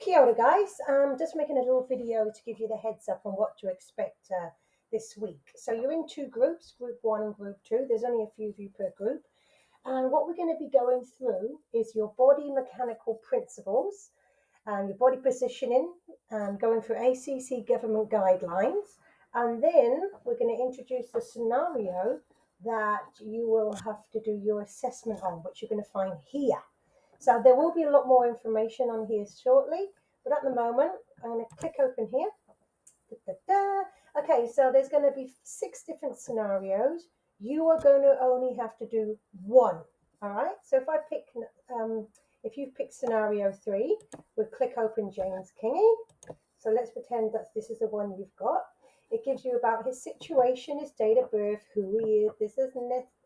Kia ora, guys. Just making a little video to give you the heads up on what to expect this week. So you're in two groups, group 1 and group 2. There's only a few of you per group. And what we're going to be going through is your body mechanical principles and your body positioning, and going through ACC government guidelines. And then we're going to introduce the scenario that you will have to do your assessment on, which you're going to find here. So there will be a lot more information on here shortly, but at the moment, I'm going to click open here. Okay, so there's going to be 6 different scenarios. You are going to only have to do one. All right. So if you pick scenario 3, we'll click open James Kingy. So let's pretend that this is the one you've got. It gives you about his situation, his date of birth, who he is, this is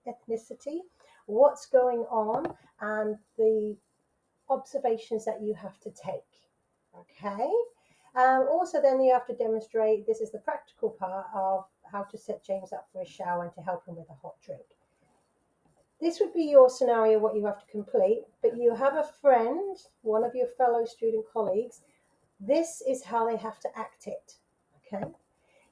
ethnicity, what's going on, and the observations that you have to take. Okay. Also, then you have to demonstrate, this is the practical part of how to set James up for a shower and to help him with a hot drink. This would be your scenario, what you have to complete, but you have a friend, one of your fellow student colleagues. This is how they have to act it. Okay.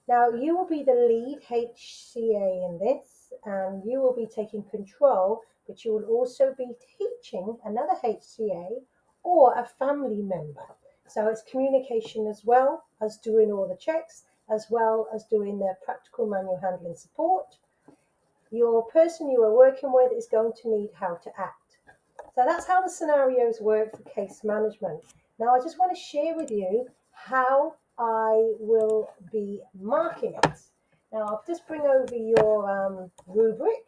Now, you will be the lead HCA in this, and you will be taking control, but you will also be teaching another HCA or a family member. So it's communication as well as doing all the checks, as well as doing the practical manual handling support. Your person you are working with is going to need how to act. So that's how the scenarios work for case management. Now, I just want to share with you how I will be marking it. Now, I'll just bring over your rubric.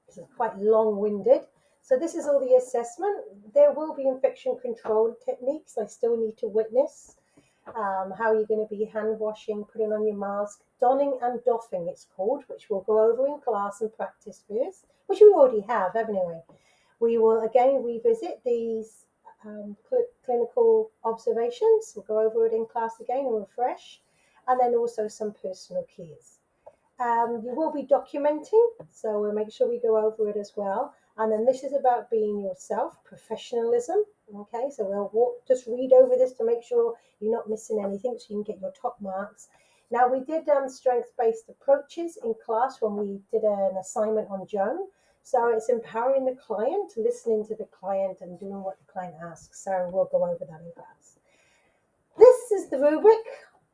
This is quite long-winded. So this is all the assessment. There will be infection control techniques. I still need to witness how you're going to be hand washing, putting on your mask, donning and doffing it's called, which we'll go over in class and practice first, which we already have, haven't we? We will again revisit these clinical observations. We'll go over it in class again and refresh, and then also some personal keys. You will be documenting, so we'll make sure we go over it as well. And then this is about being yourself, professionalism. Okay, so we'll just read over this to make sure you're not missing anything, so you can get your top marks. Now, we did strengths-based approaches in class when we did an assignment on Joan. So it's empowering the client, listening to the client, and doing what the client asks. So we'll go over that in class. This is the rubric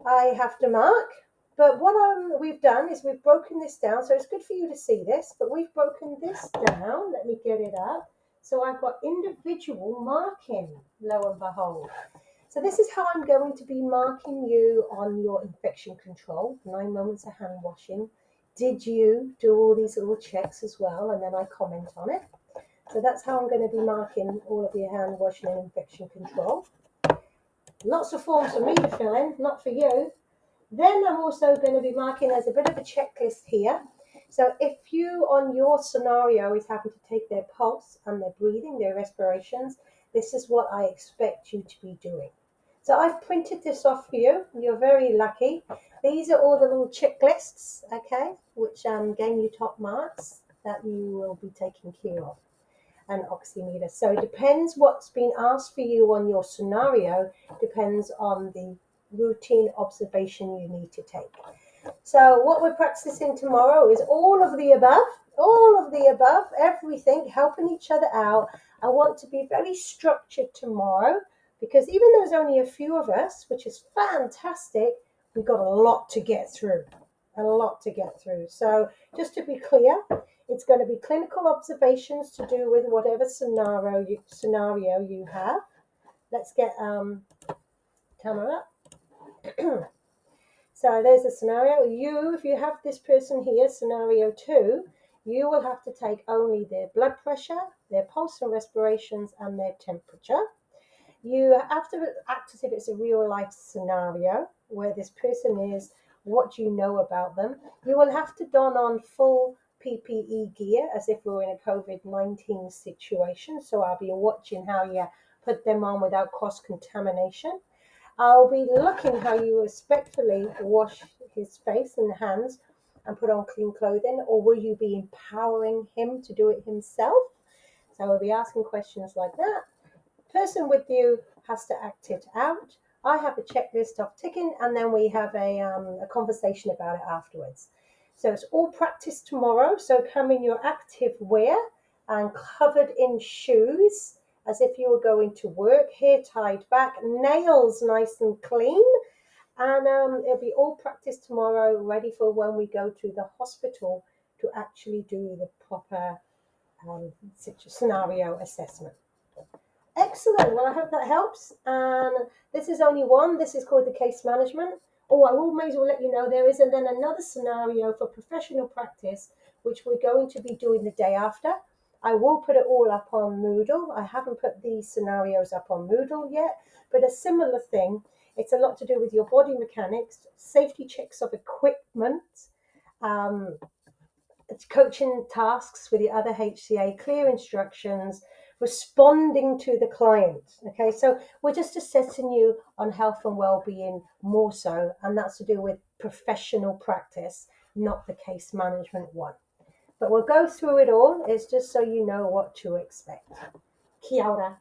I have to mark. But what we've done is we've broken this down. So it's good for you to see this, but we've broken this down. Let me get it up. So I've got individual marking, lo and behold. So this is how I'm going to be marking you on your infection control, 9 moments of hand washing. Did you do all these little checks as well? And then I comment on it. So that's how I'm going to be marking all of your hand washing and infection control. Lots of forms for me to fill in, not for you. Then I'm also going to be marking as a bit of a checklist here. So if you on your scenario is having to take their pulse and their breathing, their respirations, this is what I expect you to be doing. So I've printed this off for you. You're very lucky. These are all the little checklists, okay, which gain you top marks that you will be taking care of. An oximeter. So it depends what's been asked for you on your scenario, depends on the routine observation you need to take. So what we're practicing tomorrow is all of the above, everything, helping each other out. I want to be very structured tomorrow because even though there's only a few of us, which is fantastic, we've got a lot to get through. So just to be clear, it's going to be clinical observations to do with whatever scenario you have. Let's get camera up. So there's a scenario. If you have this person here, scenario 2, you will have to take only their blood pressure, their pulse and respirations, and their temperature. You have to act as if it's a real life scenario where this person is, what you know about them. You will have to don on full PPE gear as if we're in a COVID-19 situation. So I'll be watching how you put them on without cross-contamination. I'll be looking how you respectfully wash his face and hands and put on clean clothing, or will you be empowering him to do it himself? So we'll be asking questions like that. Person with you has to act it out. I have a checklist of ticking, and then we have a conversation about it afterwards. So it's all practice tomorrow. So come in your active wear and covered in shoes as if you were going to work, hair tied back, nails nice and clean. And it'll be all practice tomorrow, ready for when we go to the hospital to actually do the proper scenario assessment. Excellent. Well, I hope that helps. And this is only one. This is called the case management. Oh, I will may as well let you know there is then another scenario for professional practice, which we're going to be doing the day after. I will put it all up on Moodle. I haven't put these scenarios up on Moodle yet, but a similar thing. It's a lot to do with your body mechanics, safety checks of equipment, um, coaching tasks with the other HCA, clear instructions, responding to the client. Okay, so we're just assessing you on health and well-being more so, and that's to do with professional practice, not the case management one. But we'll go through it all. It's just so you know what to expect. Kia ora.